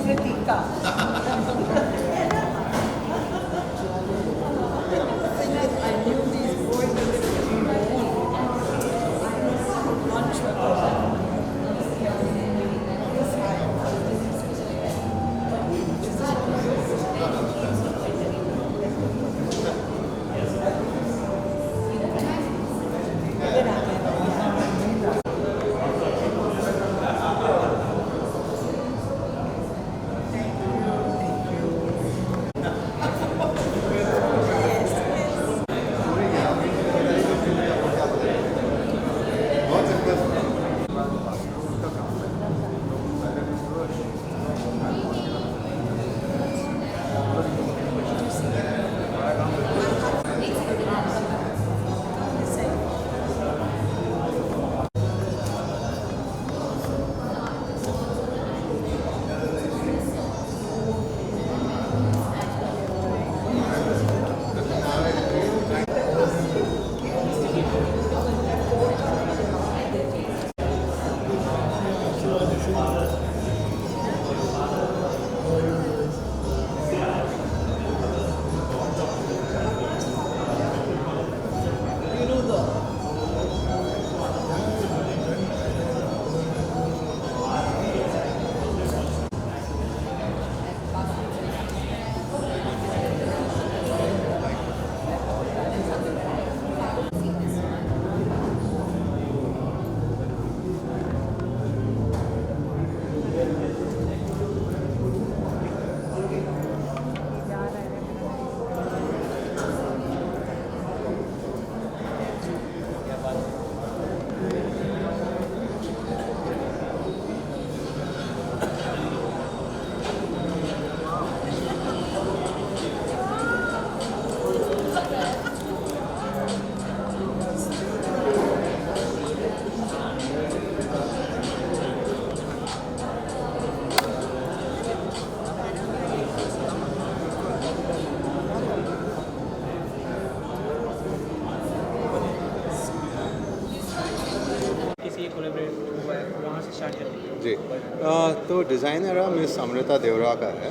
प्रतीका I knew these boys were going to be not sure. जी तो designer miss Amrita देवरा का है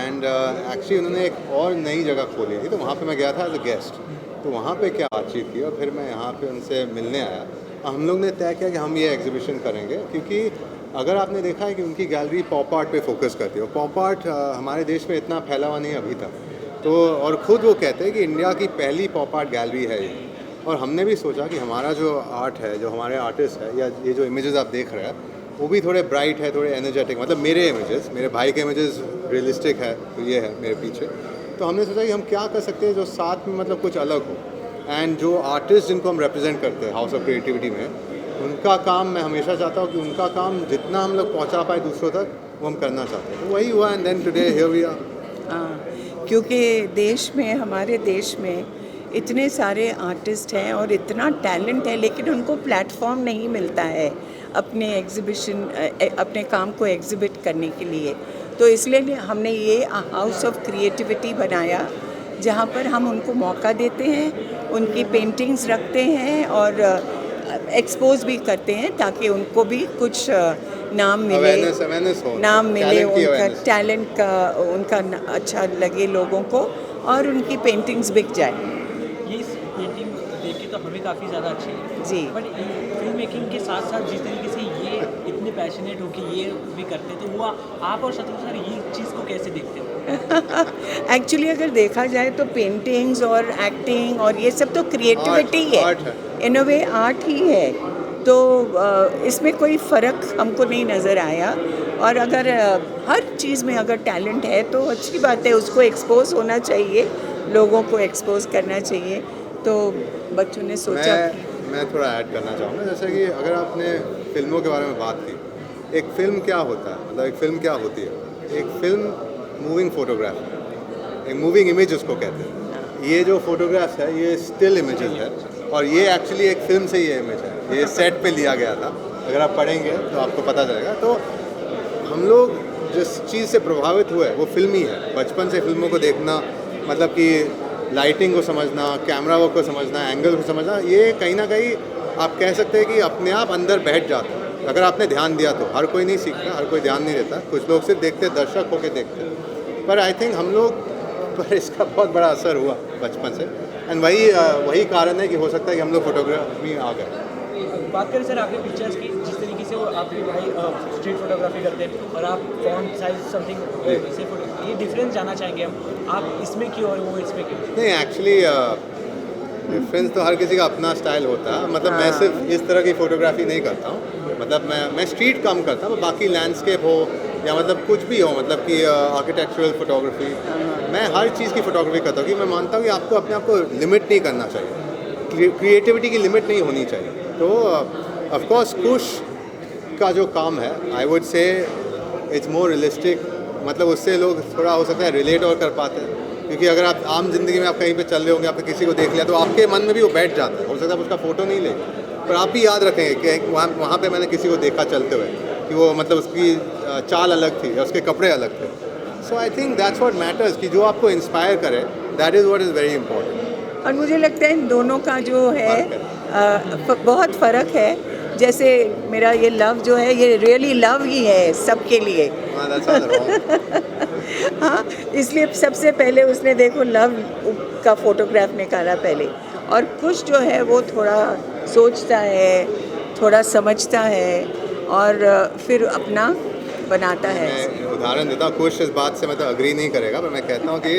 and actually उन्होंने एक और नई जगह खोली थी तो वहाँ पे मैं गया था एज अ गेस्ट तो वहाँ पे क्या बातचीत की और फिर मैं यहाँ पे उनसे मिलने आया। हम लोग ने तय किया कि हम ये एग्जीबिशन करेंगे क्योंकि अगर आपने देखा है कि उनकी गैलरी पॉप आर्ट पे फोकस करती है और पॉप आर्ट हमारे देश में इतना फैला हुआ नहीं अभी तक तो और ख़ुद वो कहते हैं कि इंडिया की पहली पॉप आर्ट गैलरी है ये। और हमने भी सोचा कि हमारा जो आर्ट है जो हमारे आर्टिस्ट है या ये जो इमेजेस आप देख रहे हैं वो भी थोड़े ब्राइट है थोड़े एनर्जेटिक मतलब मेरे इमेजेस मेरे भाई के इमेजेस रियलिस्टिक है तो ये है मेरे पीछे। तो हमने सोचा कि हम क्या कर सकते हैं जो साथ में मतलब कुछ अलग हो एंड जो आर्टिस्ट जिनको हम रिप्रेजेंट करते हैं हाउस ऑफ क्रिएटिविटी में उनका काम मैं हमेशा चाहता हूँ कि उनका काम जितना हम लोग पहुँचा पाए दूसरों तक वो हम करना चाहते हैं। तो वही हुआ and then today here we are. क्योंकि देश में हमारे देश में इतने सारे आर्टिस्ट हैं और इतना टैलेंट है लेकिन उनको प्लेटफॉर्म नहीं मिलता है अपने एग्जीबिशन अपने काम को एग्जिबिट करने के लिए। तो इसलिए हमने ये हाउस ऑफ क्रिएटिविटी बनाया जहाँ पर हम उनको मौका देते हैं उनकी पेंटिंग्स रखते हैं और एक्सपोज भी करते हैं ताकि उनको भी कुछ नाम मिले उनका टैलेंट का उनका अच्छा लगे लोगों को और उनकी पेंटिंग्स बिक जाए। ये पेंटिंग देख के तो हमें काफ़ी ज़्यादा अच्छी है जी बट फिल्म मेकिंग के साथ साथ जिस तरीके से ये इतने पैशनेट हो कि ये भी करते तो वो आप और शत्रु सर ये चीज़ को कैसे देखते हो? एक्चुअली अगर देखा जाए तो पेंटिंग्स और एक्टिंग और ये सब तो क्रिएटिविटी है इन अ वे आर्ट ही है तो इसमें कोई फ़र्क हमको नहीं नज़र आया। और अगर हर चीज़ में अगर टैलेंट है तो अच्छी बात है उसको एक्सपोज होना चाहिए लोगों को एक्सपोज करना चाहिए। तो बच्चों ने सोचा मैं थोड़ा ऐड करना चाहूँगा जैसे कि अगर आपने फिल्मों के बारे में बात की एक फ़िल्म क्या होता है मतलब एक फ़िल्म क्या होती है एक फ़िल्म मूविंग फोटोग्राफ एक मूविंग इमेज उसको कहते हैं। ये जो फोटोग्राफ है ये स्टिल इमेजेस है और ये एक्चुअली एक फ़िल्म से ये इमेज है ये सेट पे लिया गया था। अगर आप पढ़ेंगे तो आपको पता चलेगा। तो हम लोग जिस चीज़ से प्रभावित हुए वो फिल्म ही है। बचपन से फिल्मों को देखना मतलब कि लाइटिंग को समझना कैमरा वर्क को समझना एंगल को समझना ये कहीं ना कहीं आप कह सकते हैं कि अपने आप अंदर बैठ जाता है। अगर आपने ध्यान दिया तो। हर कोई नहीं सीखता, हर कोई ध्यान नहीं देता, कुछ लोग सिर्फ देखते, दर्शक होके देखते। पर आई थिंक हम लोग पर इसका बहुत बड़ा असर हुआ बचपन से, एंड वही कारण है कि हो सकता है कि हम लोग फोटोग्राफी आ गए। बात करें सर आपके पिक्चर्स की, जिस तरीके से वो आपके भाई स्ट्रीट फोटोग्राफी करते हैं और आप फॉन्ट साइज समथिंग इसे ये डिफरेंस जानना चाहेंगे हम, आप इसमें क्यों और वो इसमें क्यों? नहीं, एक्चुअली डिफरेंस तो हर किसी का अपना स्टाइल होता है। मतलब मैं सिर्फ इस तरह की फ़ोटोग्राफी नहीं करता हूँ, मतलब मैं स्ट्रीट कम करता हूँ, बाकी लैंडस्केप हो या मतलब कुछ भी हो, मतलब कि आर्किटेक्चरल फोटोग्राफी, मैं हर चीज़ की फ़ोटोग्राफी करता हूँ कि मैं मानता हूँ कि आपको अपने आप को लिमिट नहीं करना चाहिए, क्रिएटिविटी की लिमिट नहीं होनी चाहिए। तो ऑफ कोर्स कुश का जो काम है, I would say it's more realistic, मतलब उससे लोग थोड़ा हो सकता है रिलेट और कर पाते हैं, क्योंकि अगर आप आम ज़िंदगी में आप कहीं पे चल रहे होंगे, आपने किसी को देख लिया तो आपके मन में भी वो बैठ जाता है। हो सकता है आप उसका फ़ोटो नहीं ले, पर आप भी याद रखेंगे कि वहाँ पे मैंने किसी को देखा चलते हुए कि वो मतलब उसकी चाल अलग थी या उसके कपड़े अलग थे। So I think that's what matters, कि जो आपको इंस्पायर करे, that is what is very important. और मुझे लगता है इन दोनों का जो है बहुत फ़र्क है। जैसे मेरा ये लव जो है, ये रियली लव ही है सबके लिए। हाँ, that's not wrong. हाँ, इसलिए सबसे पहले उसने देखो लव का फोटोग्राफ निकाला पहले, और कुछ जो है वो थोड़ा सोचता है, थोड़ा समझता है और फिर अपना बनाता है। मैं उदाहरण देता हूँ, कुछ इस बात से मतलब अग्री नहीं करेगा, पर मैं कहता हूँ कि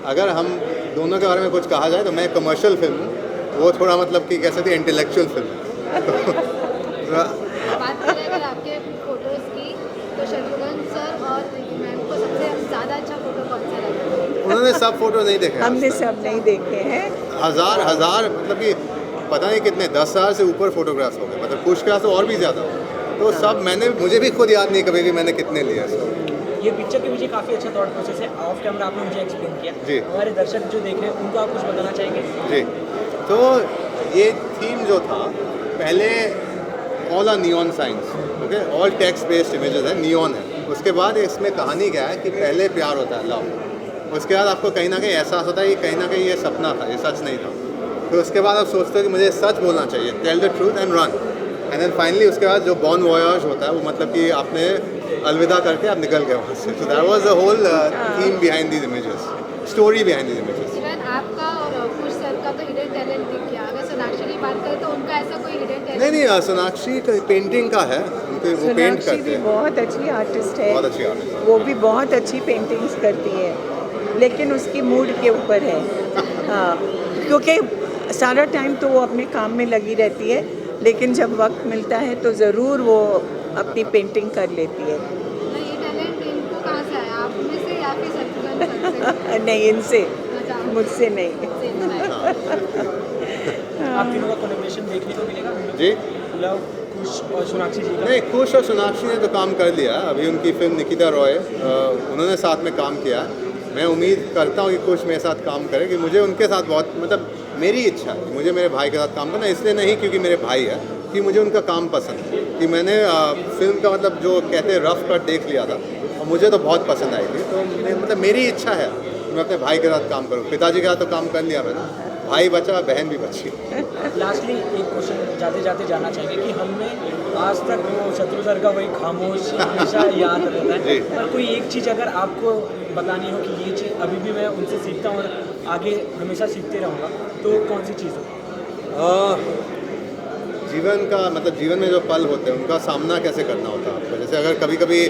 अगर हम दोनों के बारे में कुछ कहा जाए तो मैं कमर्शियल फिल्म हूँ, वो थोड़ा मतलब कि कह सकते हैं इंटेलेक्चुअल फिल्म है। बात करें अगर आपके फोटोज़ की, तो शत्रुघ्न सर और मैम को सबसे ज़्यादा अच्छा फोटो कौन सा लगा? उन्होंने सब फोटो नहीं देखे, हमने सब नहीं देखे हैं। हजार मतलब कि पता नहीं कितने 10,000 से ऊपर फोटोग्राफ्स हो गए, मतलब कुछ क्लास तो और भी ज़्यादा हो। तो सब मुझे भी खुद याद नहीं कभी कि मैंने कितने लिए सब। ये पिक्चर के पीछे काफ़ी अच्छा थॉट प्रोसेस है, ऑफ कैमरा आपने मुझे एक्सप्लेन किया। जी। हमारे दर्शक जो देख रहे हैं उनको आप कुछ बताना चाहेंगे? जी, तो ये थीम जो था, पहले all are neon science, okay, all text based images है, नियॉन है। उसके बाद इसमें कहानी क्या है कि पहले प्यार होता है, लव, उसके बाद आपको कहीं ना कहीं एहसास होता है कि कहीं ना कहीं ये सपना था, ये सच नहीं था। फिर उसके बाद आप सोचते हो कि मुझे सच बोलना चाहिए, tell the truth and run, and then finally उसके बाद जो बॉन वॉयज होता है, वो मतलब कि आपने अलविदा करके आप निकल गए वहाँ से। So that was the whole theme behind these images, story behind these images. Even आपका और कुश सर का तो हिडन टैलेंट दिख गया। अगर सोनाक्षी की बात करें तो उनका ऐसा कोई हिडन टैलेंट नहीं, सोनाक्षी पेंटिंग का है, उनके वो पेंट सोनाक्षी करते भी हैं, बहुत अच्छी आर्टिस्ट है, बहुत अच्छी आर्टिस्ट। वो भी बहुत अच्छी पेंटिंग्स करती है, लेकिन उसकी मूड के ऊपर है। हाँ, क्योंकि सारा टाइम तो वो अपने काम में लगी रहती है, लेकिन जब वक्त मिलता है तो ज़रूर वो अपनी पेंटिंग कर लेती है। ये टैलेंट इनको कहाँ से आया, आप में से या फिर शत्रुघ्न सर से? नहीं, इनसे, अच्छा, मुझसे नहीं। आप तीनों का कोलैबोरेशन देखने को मिलेगा? जी, लव, कुश और सोनाक्षी जी का? नहीं, कुश और सोनाक्षी ने तो काम कर लिया। अभी उनकी फिल्म निकिता रॉय, उन्होंने साथ में काम किया। मैं उम्मीद करता हूँ कि कुश मेरे साथ काम करे, कि मुझे उनके साथ बहुत, मतलब मेरी इच्छा है कि मुझे मेरे भाई के साथ काम करना, इसलिए नहीं क्योंकि मेरे भाई है, कि मुझे उनका काम पसंद है। कि मैंने फिल्म का मतलब जो कहते हैं रफ कट देख लिया था और मुझे तो बहुत पसंद आई थी। तो मतलब मेरी इच्छा है कि मैं अपने भाई के साथ काम करूँ। पिताजी के साथ तो काम कर लिया मैंने, भाई बचा, बहन भी बची। लास्टली एक क्वेश्चन जाते जाते जानना चाहेंगे कि हमें आज तक वो शत्रु सर का वही खामोश हमेशा याद रहता है, जी। पर कोई एक चीज़ अगर आपको बतानी हो कि ये चीज़ अभी भी मैं उनसे सीखता हूँ और आगे हमेशा सीखते रहूँगा, तो कौन सी चीज़ हो? जीवन का मतलब जीवन में जो पल होते हैं उनका सामना कैसे करना होता है आपको। जैसे अगर कभी कभी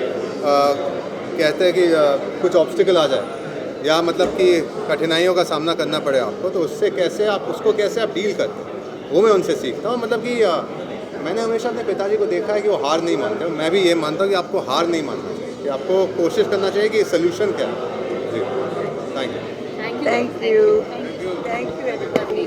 कहते हैं कि कुछ ऑब्स्टिकल आ जाए या मतलब कि कठिनाइयों का सामना करना पड़े आपको, तो उससे कैसे आप डील करते हैं, वो मैं उनसे सीखता हूँ। मतलब कि मैंने हमेशा अपने पिताजी को देखा है कि वो हार नहीं मानते। मैं भी ये मानता हूँ कि आपको हार नहीं मानना चाहिए, कि आपको कोशिश करना चाहिए कि सोल्यूशन क्या है। जी, thank you. Thank you, thank you everybody.